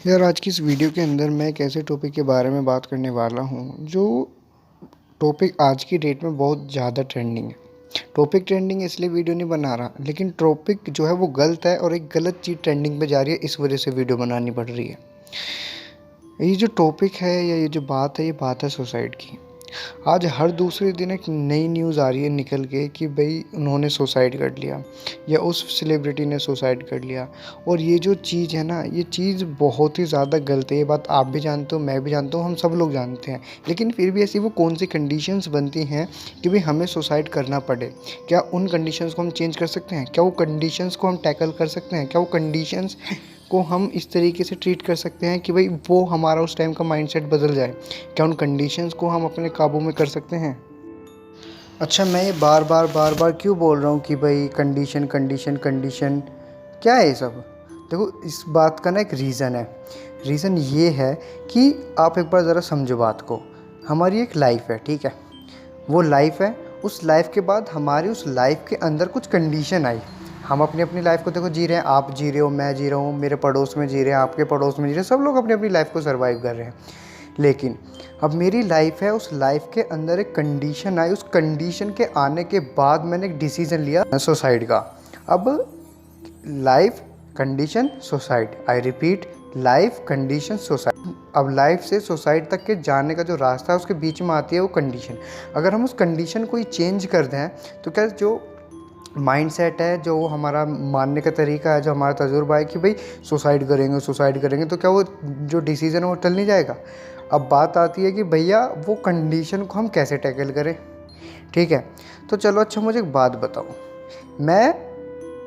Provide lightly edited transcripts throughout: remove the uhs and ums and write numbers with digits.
यार आज की इस वीडियो के अंदर मैं एक ऐसे टॉपिक के बारे में बात करने वाला हूँ जो टॉपिक आज की डेट में बहुत ज़्यादा ट्रेंडिंग है। टॉपिक ट्रेंडिंग इसलिए वीडियो नहीं बना रहा, लेकिन टॉपिक जो है वो गलत है और एक गलत चीज़ ट्रेंडिंग पे जा रही है, इस वजह से वीडियो बनानी पड़ रही है। ये जो टॉपिक है या ये जो बात है, ये बात है सुसाइड की। आज हर दूसरे दिन एक नई न्यूज़ आ रही है निकल के कि भाई उन्होंने सुसाइड कर लिया या उस सेलिब्रिटी ने सुसाइड कर लिया। और ये जो चीज़ है ना, ये चीज़ बहुत ही ज़्यादा गलत है। ये बात आप भी जानते हो, मैं भी जानता हूँ, हम सब लोग जानते हैं। लेकिन फिर भी ऐसी वो कौन सी कंडीशंस बनती हैं कि भाई हमें सुसाइड करना पड़े? क्या उन कंडीशंस को हम चेंज कर सकते हैं? क्या वो कंडीशंस को हम टैकल कर सकते हैं? क्या वो कंडीशंस को हम इस तरीके से ट्रीट कर सकते हैं कि भाई वो हमारा उस टाइम का माइंडसेट बदल जाए? क्या उन कंडीशंस को हम अपने काबू में कर सकते हैं? अच्छा, मैं ये बार बार क्यों बोल रहा हूँ कि भाई कंडीशन कंडीशन कंडीशन, क्या है ये सब? देखो, इस बात का ना एक रीज़न है। रीज़न ये है कि आप एक बार ज़रा समझो बात को। हमारी एक लाइफ है, ठीक है? वो लाइफ है, उस लाइफ के बाद हमारी उस लाइफ के अंदर कुछ कंडीशन आई। हम अपनी अपनी लाइफ को देखो जी रहे हैं, आप जी रहे हो, मैं जी रहा हूँ, मेरे पड़ोस में जी रहे हैं, आपके पड़ोस में जी रहे हैं, सब लोग अपनी अपनी लाइफ को सर्वाइव कर रहे हैं। लेकिन अब मेरी लाइफ है, उस लाइफ के अंदर एक कंडीशन आई। उस कंडीशन के आने के बाद मैंने एक डिसीज़न लिया सुसाइड का। अब life, condition, suicide, I repeat, life, condition, suicide. अब लाइफ से सुसाइड तक के जाने का जो रास्ता है उसके बीच में आती है वो कंडीशन। अगर हम उस कंडीशन को ही चेंज कर दें तो क्या जो माइंडसेट है, जो हमारा मानने का तरीका है, जो हमारा तजुर्बा है कि भाई सुसाइड करेंगे, तो क्या वो जो डिसीज़न है वो टल नहीं जाएगा? अब बात आती है कि भैया वो कंडीशन को हम कैसे टैकल करें। ठीक है, तो चलो, अच्छा मुझे एक बात बताओ। मैं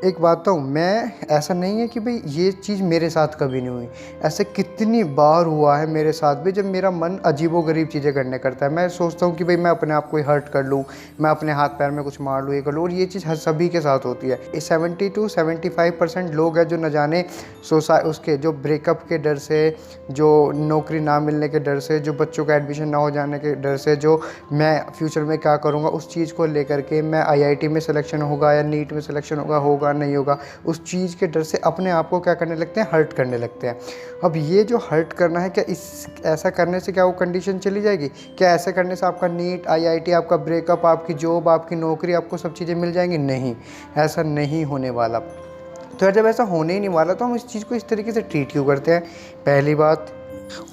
एक बात बताऊँ, मैं, ऐसा नहीं है कि भाई ये चीज़ मेरे साथ कभी नहीं हुई। ऐसे कितनी बार हुआ है मेरे साथ भी, जब मेरा मन अजीबोगरीब चीज़ें करने करता है। मैं सोचता हूँ कि भाई मैं अपने आप को ही हर्ट कर लूँ, मैं अपने हाथ पैर में कुछ मार लूँ, ये कर लूँ। और ये चीज़ हर सभी के साथ होती है। 70 to 75% लोग हैं जो न जाने उसके जो ब्रेकअप के डर से, जो नौकरी ना मिलने के डर से, जो बच्चों का एडमिशन ना हो जाने के डर से, जो मैं फ्यूचर में क्या करूँगा उस चीज़ को लेकर के, मैं आईआईटी में सिलेक्शन होगा या नीट में सिलेक्शन होगा नहीं होगा, उस चीज़ के डर से अपने आप को क्या करने लगते हैं, हर्ट करने लगते हैं। अब ये जो हर्ट करना है, क्या इस ऐसा करने से क्या वो कंडीशन चली जाएगी? क्या ऐसे करने से आपका नीट, आईआईटी, आपका ब्रेकअप, आपकी जॉब, आपकी नौकरी, आपको सब चीज़ें मिल जाएंगी? नहीं, ऐसा नहीं होने वाला। तो यार जब ऐसा होने ही नहीं वाला तो हम इस चीज़ को इस तरीके से ट्रीट क्यों करते हैं? पहली बात।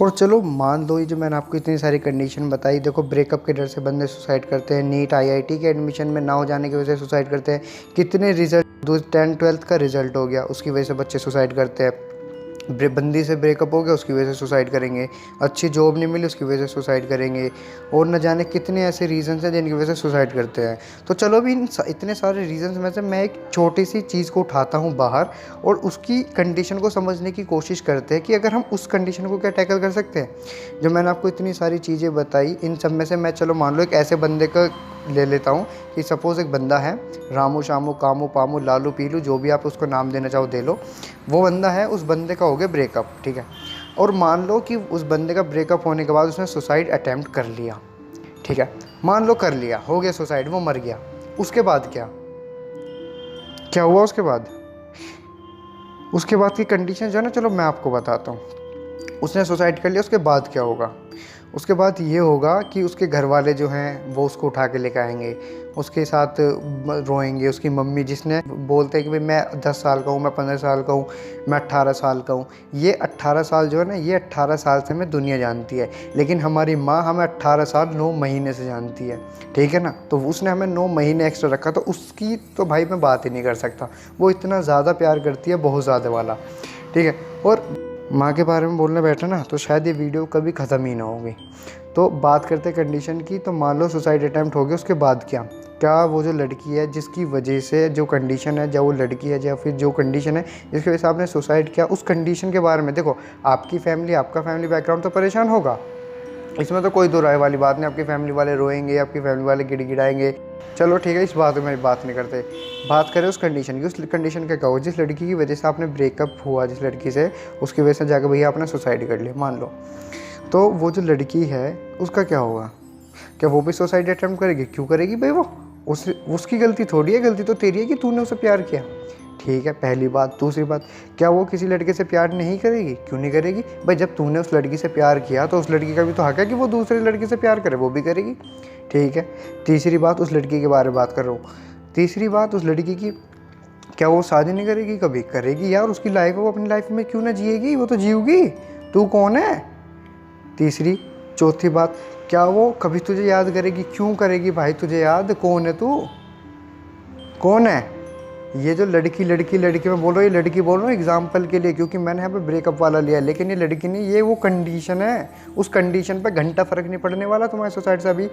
और चलो मान लो ये जो मैंने आपको इतनी सारी कंडीशन बताई, देखो ब्रेकअप के डर से बंदे सुसाइड करते हैं, नीट आईआईटी के एडमिशन में ना हो जाने की वजह से सुसाइड करते हैं, कितने रिजल्ट, 10th-12th का रिजल्ट हो गया उसकी वजह से बच्चे सुसाइड करते हैं, बंदी से ब्रेकअप हो गया उसकी वजह से सुसाइड करेंगे, अच्छी जॉब नहीं मिली उसकी वजह से सुसाइड करेंगे, और न जाने कितने ऐसे रीज़न्स हैं जिनकी वजह से सुसाइड करते हैं। तो चलो भी इतने सारे रीज़न्स में से मैं एक छोटी सी चीज़ को उठाता हूँ बाहर और उसकी कंडीशन को समझने की कोशिश करते हैं कि अगर हम उस कंडीशन को क्या टैकल कर सकते हैं। जो मैंने आपको इतनी सारी चीज़ें बताई, इन सब में से मैं, चलो मान लो एक ऐसे बंदे का ले लेता हूँ कि सपोज़ एक बंदा है, रामू शामू कामू पामू लालू पीलू, जो भी आप उसको नाम देना चाहो दे लो। वो बंदा है, उस बंदे का हो गया ब्रेकअप, ठीक है? और मान लो कि उस बंदे का ब्रेकअप होने के बाद उसने सुसाइड अटैम्प्ट कर लिया, ठीक है? मान लो कर लिया, हो गया सुसाइड, वो मर गया। उसके बाद क्या क्या हुआ उसके बाद? उसके बाद की कंडीशन जो है ना, चलो मैं आपको बताता हूँ। उसने सुसाइड कर लिया, उसके बाद क्या होगा? उसके बाद ये होगा कि उसके घर वाले जो हैं वो उसको उठा के लेकर आएंगे, उसके साथ रोएंगे। उसकी मम्मी, जिसने बोलते हैं कि भाई मैं 10 साल का हूँ, मैं 15 साल का हूँ, मैं 18 साल का हूँ, ये 18 साल जो है ना, ये 18 साल से हमें दुनिया जानती है, लेकिन हमारी माँ हमें 18 साल 9 महीने से जानती है, ठीक है ना? तो उसने हमें 9 महीने एक्स्ट्रा रखा, तो उसकी तो भाई मैं बात ही नहीं कर सकता। वो इतना ज़्यादा प्यार करती है, बहुत ज़्यादा वाला, ठीक है? और माँ के बारे में बोलने बैठा ना तो शायद ये वीडियो कभी ख़त्म ही ना होगी। तो बात करते कंडीशन की, तो मान लो सुसाइड अटैम्प्ट हो गया, उसके बाद क्या? क्या वो जो लड़की है जिसकी वजह से जो कंडीशन है, जो वो लड़की है या फिर जो कंडीशन है जिसकी वजह से आपने सुसाइड किया, उस कंडीशन के बारे में देखो, आपकी फैमिली, आपका फैमिली बैकग्राउंड तो परेशान होगा, इसमें तो कोई दो राय वाली बात नहीं। आपकी फैमिली वाले रोएंगे, आपकी फैमिली वाले गिड़गिड़ाएंगे। चलो ठीक है, इस बात में बात नहीं करते। बात करें उस कंडीशन की। उस कंडीशन का क्या हो, जिस लड़की की वजह से आपने ब्रेकअप हुआ, जिस लड़की से, उसकी वजह से जाकर भैया आपने सुसाइड कर लिया, मान लो, तो वो जो लड़की है उसका क्या होगा? क्या वो भी सुसाइड अटेम्प्ट करेगी? क्यों करेगी भाई? वो उसकी गलती थोड़ी है, गलती तो तेरी है कि तूने उसे प्यार किया, ठीक है, पहली बात। दूसरी बात, क्या वो किसी लड़के से प्यार नहीं करेगी? क्यों नहीं करेगी भाई? जब तूने उस लड़की से प्यार किया तो उस लड़की का भी तो हक है कि वो दूसरे लड़के से प्यार करे, वो भी करेगी। ठीक है। तीसरी बात, उस लड़की के बारे में बात कर रहा हूँ। तीसरी बात, उस लड़की की, क्या वो शादी नहीं करेगी? कभी करेगी यार, उसकी लाइफ है, वो अपनी लाइफ में क्यों ना जिएगी, वो तो जीऊगी। तू कौन है? तीसरी। चौथी बात, क्या वो कभी तुझे याद करेगी? क्यों करेगी भाई तुझे याद? कौन है तू? कौन है? ये जो लड़की लड़की लड़की मैं बोल रहा हूँ, ये लड़की बोल रहा हूँ एग्जाम्पल के लिए, क्योंकि मैंने यहाँ पे ब्रेकअप वाला लिया, लेकिन ये लड़की नहीं, ये वो कंडीशन है। उस कंडीशन पे घंटा फर्क नहीं पड़ने वाला तुम्हारी सोसाइटी से। अभी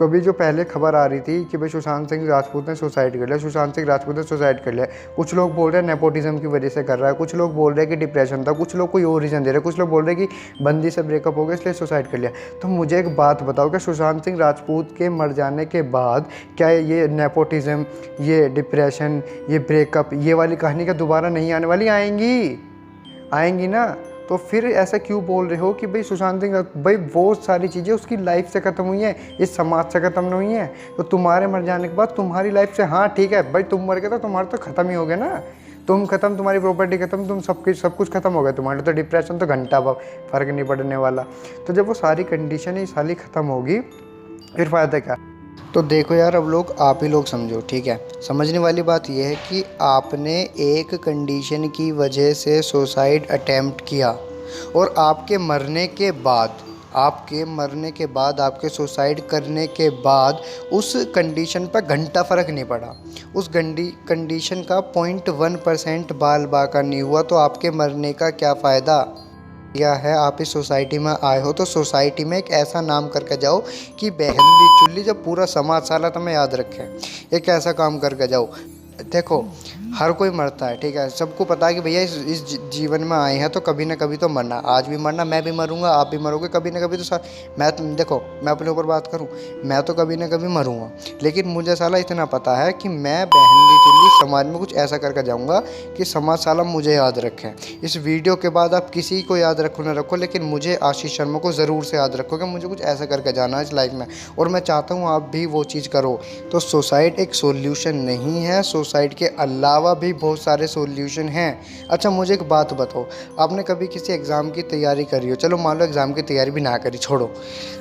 कभी जो पहले खबर आ रही थी कि भाई सुशांत सिंह राजपूत ने सुसाइड कर लिया, सुशांत सिंह राजपूत ने सुसाइड कर लिया। कुछ लोग बोल रहे हैं नेपोटिज्म की वजह से कर रहा है, कुछ लोग बोल रहे हैं कि डिप्रेशन था, कुछ लोग कोई और रीज़न दे रहे हैं, कुछ लोग बोल रहे हैं कि बंदी से ब्रेकअप हो गया इसलिए सुसाइड कर लिया। तो मुझे एक बात बताओ कि सुशांत सिंह राजपूत के मर जाने के बाद क्या ये नेपोटिज्म, ये डिप्रेशन, ये ब्रेकअप, ये वाली कहानी का दोबारा नहीं आने वाली? आएंगी ना। तो फिर ऐसा क्यों बोल रहे हो कि भाई सुशांत सिंह, भाई वो सारी चीज़ें उसकी लाइफ से ख़त्म हुई हैं, इस समाज से ख़त्म नहीं हुई हैं। तो तुम्हारे मर जाने के बाद तुम्हारी लाइफ से, हाँ ठीक है भाई, तुम मर गए तो तुम्हारा तो ख़त्म ही हो गया ना। तुम ख़त्म, तुम्हारी प्रॉपर्टी ख़त्म, तुम सब कुछ ख़त्म हो गया तुम्हारे। तो डिप्रेशन तो घंटा फ़र्क नहीं पड़ने वाला। तो जब वो सारी कंडीशन ही सारी ख़त्म होगी, फिर फ़ायदा क्या? तो देखो यार, अब आप ही लोग समझो, ठीक है। समझने वाली बात यह है कि आपने एक कंडीशन की वजह से सुसाइड अटेम्प्ट किया, और आपके मरने के बाद आपके सुसाइड करने के बाद उस कंडीशन पर घंटा फ़र्क नहीं पड़ा, उस कंडीशन का 0.1% बाल बाका नहीं हुआ, तो आपके मरने का क्या फ़ायदा? या है आप इस सोसाइटी में आए हो तो सोसाइटी में एक ऐसा नाम करके जाओ कि बहन दी चुल्ली, जब पूरा समाज साला तुम्हें याद रखे, एक ऐसा काम करके जाओ। देखो, हर कोई मरता है, ठीक है, सबको पता है कि भैया इस जीवन में आए हैं तो कभी ना कभी तो मरना, आज भी मरना, मैं भी मरूंगा, आप भी मरोगे कभी ना कभी तो देखो, मैं अपने ऊपर बात करूं, मैं तो कभी ना कभी मरूंगा, लेकिन मुझे साला इतना पता है कि मैं बहन दी चुल्ली समाज में कुछ ऐसा करके जाऊंगा कि समाज साला मुझे याद रखे। इस वीडियो के बाद आप किसी को याद रखो ना रखो, लेकिन मुझे, आशीष शर्मा को ज़रूर से याद रखो कि मुझे कुछ ऐसा करके जाना है इस लाइफ में, और मैं चाहता हूँ आप भी वो चीज़ करो। तो सुसाइड एक सोल्यूशन नहीं है, सुसाइड के अलावा भी बहुत सारे सॉल्यूशन हैं। अच्छा, मुझे एक बात बताओ, आपने कभी किसी एग्ज़ाम की तैयारी करी हो, चलो मान लो एग्ज़ाम की तैयारी भी ना करी, छोड़ो,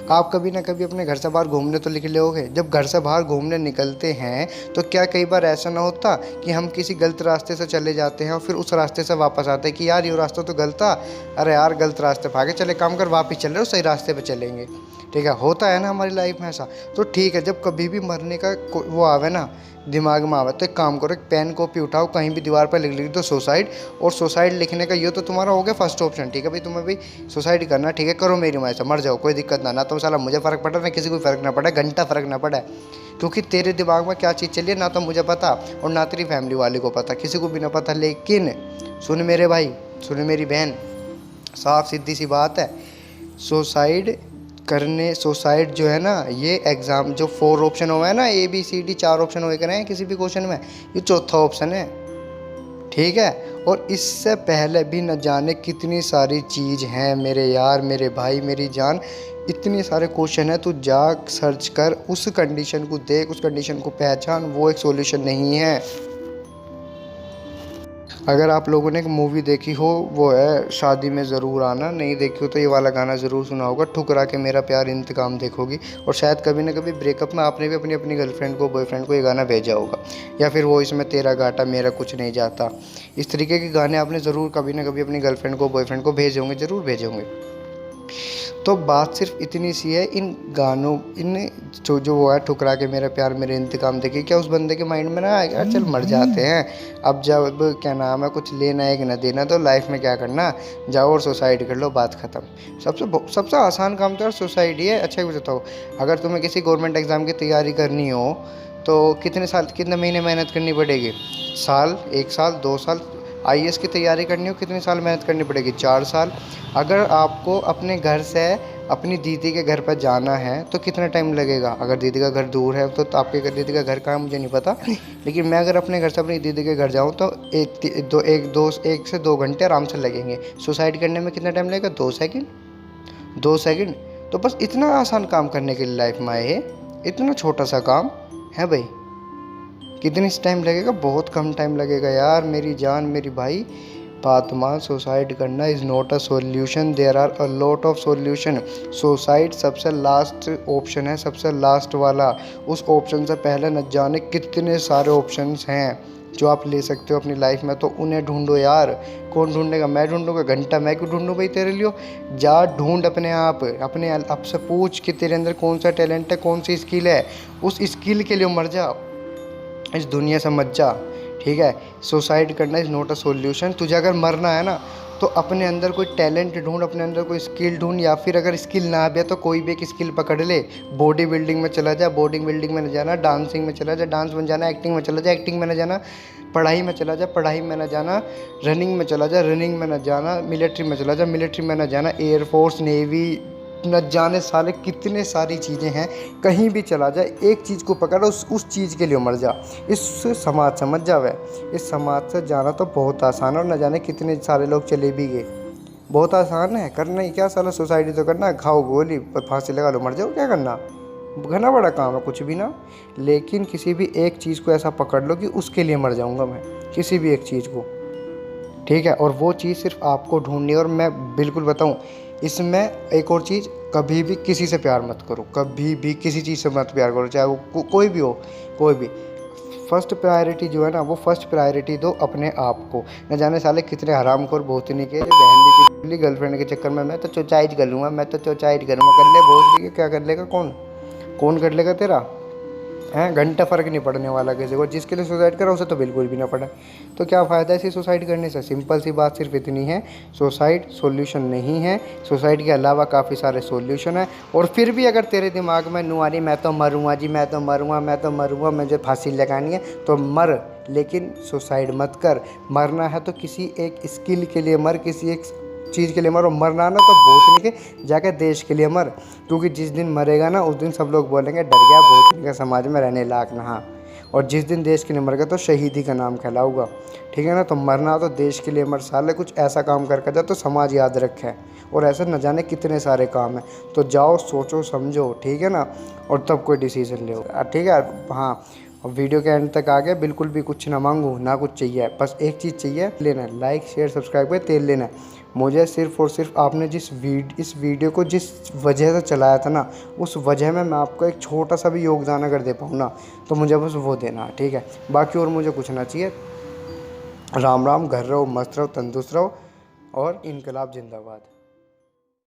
आप कभी ना कभी अपने घर से बाहर घूमने तो निकले होगे। जब घर से बाहर घूमने निकलते हैं तो क्या कई बार ऐसा ना होता कि हम किसी गलत रास्ते से चले जाते हैं और फिर उस रास्ते से वापस आते हैं कि यार ये रास्ता तो गलत था, अरे यार गलत रास्ते भागे, चले काम कर वापस चल रहे हो, सही रास्ते पे चलेंगे। ठीक है, होता है ना हमारी लाइफ में ऐसा। तो ठीक है, जब कभी भी मरने का वो आवे ना दिमाग में आवे, तो एक काम करो, एक पेन कॉपी उठाओ, कहीं भी दीवार पर लिख दो सुसाइड, और सुसाइड लिखने का ये तो तुम्हारा हो गया फर्स्ट ऑप्शन। ठीक है भाई, तुम्हें भी सुसाइड करना, ठीक है, करो मेरी माँ से, मर जाओ, कोई दिक्कत ना तो साला मुझे फ़र्क पड़ा, ना किसी को फ़र्क ना पड़ा, घंटा फ़र्क ना पड़ा, क्योंकि तेरे दिमाग में क्या चीज़ चलिए ना तो मुझे पता और ना तेरी फैमिली वाले को पता, किसी को भी ना पता। लेकिन सुन मेरे भाई, सुन मेरी बहन, साफ सीधी सी बात है, सुसाइड जो है ना, ये एग्ज़ाम जो 4 ऑप्शन हुआ है ना, ABCD 4 ऑप्शन हुए करें किसी भी क्वेश्चन में, ये चौथा ऑप्शन है। ठीक है, और इससे पहले भी न जाने कितनी सारी चीज़ हैं मेरे यार, मेरे भाई, मेरी जान, इतने सारे क्वेश्चन है। तू जा सर्च कर, उस कंडीशन को देख, उस कंडीशन को पहचान, वो एक सॉल्यूशन नहीं है। अगर आप लोगों ने एक मूवी देखी हो, वो है शादी में ज़रूर आना, नहीं देखी हो तो ये वाला गाना ज़रूर सुना होगा, ठुकरा के मेरा प्यार इंतकाम देखोगी। और शायद कभी ना कभी ब्रेकअप में आपने भी अपनी गर्लफ्रेंड को, बॉयफ्रेंड को ये गाना भेजा होगा, या फिर वो इसमें तेरा घाटा मेरा कुछ नहीं जाता, इस तरीके के गाने आपने ज़रूर कभी ना कभी अपनी गर्लफ्रेंड को, बॉयफ्रेंड को भेजे होंगे, ज़रूर भेजे होंगे। तो बात सिर्फ इतनी सी है, इन गानों, इन जो वो है ठुकरा के मेरा प्यार मेरे इंतकाम देखिए, क्या उस बंदे के माइंड में ना आएगा यार चल मर जाते हैं, अब जब क्या नाम है, कुछ लेना है कि ना देना, तो लाइफ में क्या करना, जाओ और सुसाइड कर लो, बात ख़त्म। सबसे आसान काम तो यार सुसाइड ही है। अच्छा ये बताओ, अगर तुम्हें किसी गवर्नमेंट एग्ज़ाम की तैयारी करनी हो तो कितने महीने मेहनत करनी पड़ेगी? साल, 1 साल, 2 साल? IAS की तैयारी करनी हो कितने साल मेहनत करनी पड़ेगी? 4 साल। अगर आपको अपने घर से अपनी दीदी के घर पर जाना है तो कितना टाइम लगेगा? अगर दीदी का घर दूर है तो आपके दीदी का घर कहाँ है मुझे नहीं पता, लेकिन मैं अगर अपने घर से अपनी दीदी के घर जाऊँ तो 1 से 2 घंटे आराम से लगेंगे। सुसाइड करने में कितना टाइम लगेगा? 2 सेकंड, 2 सेकंड। तो बस इतना आसान काम करने के लिए लाइफ में आए हैं, इतना छोटा सा काम है भाई। कितनी टाइम लगेगा? बहुत कम टाइम लगेगा यार। मेरी जान, मेरी भाई, बात मान। सुसाइड करना is not a solution, there are a lot of solution. Suicide सबसे लास्ट ऑप्शन है, सबसे लास्ट वाला। उस ऑप्शन से पहले न जाने कितने सारे ऑप्शंस हैं जो आप ले सकते हो अपनी लाइफ में, तो उन्हें ढूंढो यार। कौन ढूंढेगा? मैं ढूंढूंगा? घंटा मैं क्यों ढूंढूं भाई तेरे लिए? जा ढूंढ अपने आप, अपने आप से पूछ कि तेरे अंदर कौन सा टैलेंट है, कौन सी स्किल है। उस स्किल के लिए मर जा, इस दुनिया से मत जा, ठीक है। सुसाइड करना इज़ नॉट अ सॉल्यूशन। तुझे अगर मरना है ना तो अपने अंदर कोई टैलेंट ढूंढ, अपने अंदर कोई स्किल ढूंढ, या फिर अगर स्किल ना भी है तो कोई भी एक स्किल पकड़ ले। बॉडी बिल्डिंग में चला जा, बॉडी बिल्डिंग में न जाना। डांसिंग में चला जा, डांस में जाना। एक्टिंग में चला जा, एक्टिंग में न जाना। पढ़ाई में चला जा, पढ़ाई में न जाना। रनिंग में चला जा, रनिंग में न जाना। मिलिट्री में चला जा, मिलिट्री में न जाना। एयरफोर्स, नेवी, न जाने साले कितने सारी चीज़ें हैं। कहीं भी चला जा, एक चीज़ को पकड़, उस चीज़ के लिए मर जा। इस समाज से मत जावे। इस समाज से जाना तो बहुत आसान है, और न जाने कितने सारे लोग चले भी गए। बहुत आसान है, करना ही क्या साला, सोसाइटी तो करना है। खाओ गोली, फांसी लगा लो, मर जाओ, क्या करना? घना बड़ा काम है, कुछ भी ना। लेकिन किसी भी एक चीज़ को ऐसा पकड़ लो कि उसके लिए मर जाऊँगा मैं, किसी भी एक चीज़ को, ठीक है। और वो चीज़ सिर्फ आपको ढूंढनी है। और मैं बिल्कुल बताऊं इसमें एक और चीज़, कभी भी किसी से प्यार मत करो, कभी भी किसी चीज़ से मत प्यार करो, चाहे वो कोई भी हो, कोई भी। फर्स्ट प्रायोरिटी जो है ना, वो फर्स्ट प्रायोरिटी दो अपने आप को। न जाने साले कितने हरामखोर बहुत नहीं के बहन दी गर्लफ्रेंड के चक्कर में। मैं तो चौचाइज कर लूँगा, मैं तो चौचाइज करूँगा। कर ले बहुत भी, क्या कर लेगा? कौन कौन कर लेगा तेरा? हैं? घंटा फ़र्क नहीं पड़ने वाला किसी को। जिसके लिए सुसाइड करा उसे तो बिल्कुल भी ना पड़ा। तो क्या फ़ायदा इसी सुसाइड करने से? सिंपल सी बात सिर्फ इतनी है, सुसाइड सॉल्यूशन नहीं है। सुसाइड के अलावा काफ़ी सारे सॉल्यूशन है। और फिर भी अगर तेरे दिमाग में नू आ रही मैं तो मरूँगा जी, मैं तो मरूँगा, मैं तो मरूँगा, मुझे फांसी लगानी है, तो मर, लेकिन सुसाइड मत कर। मरना है तो किसी एक स्किल के लिए मर, किसी एक चीज़ के लिए मर। और मरना ना तो भूतनी के जाकर देश के लिए मर, क्योंकि जिस दिन मरेगा ना उस दिन सब लोग बोलेंगे डर गया भूतनी का, समाज में रहने लायक ना। और जिस दिन देश के लिए मर गया तो शहीदी का नाम कहलाऊगा, ठीक है ना। तो मरना तो देश के लिए मर साले, कुछ ऐसा काम करके जा तो समाज याद रखे। और ऐसे न जाने कितने सारे काम हैं। तो जाओ, सोचो समझो, ठीक है ना, और तब कोई डिसीजन ले, ठीक है। हाँ, और वीडियो के एंड तक आ गया, बिल्कुल भी कुछ ना मांगू ना कुछ चाहिए, बस एक चीज़ चाहिए, लेना है लाइक शेयर सब्सक्राइब कर तेल लेना है। मुझे सिर्फ और सिर्फ आपने इस वीडियो को जिस वजह से चलाया था ना, उस वजह में मैं आपको एक छोटा सा भी योगदान अगर दे पाऊँ ना, तो मुझे बस वो देना है, ठीक है। बाकी और मुझे कुछ ना चाहिए। राम राम, घर रहो, मस्त रहो, तंदुरुस्त रहो, और इनकलाब जिंदाबाद।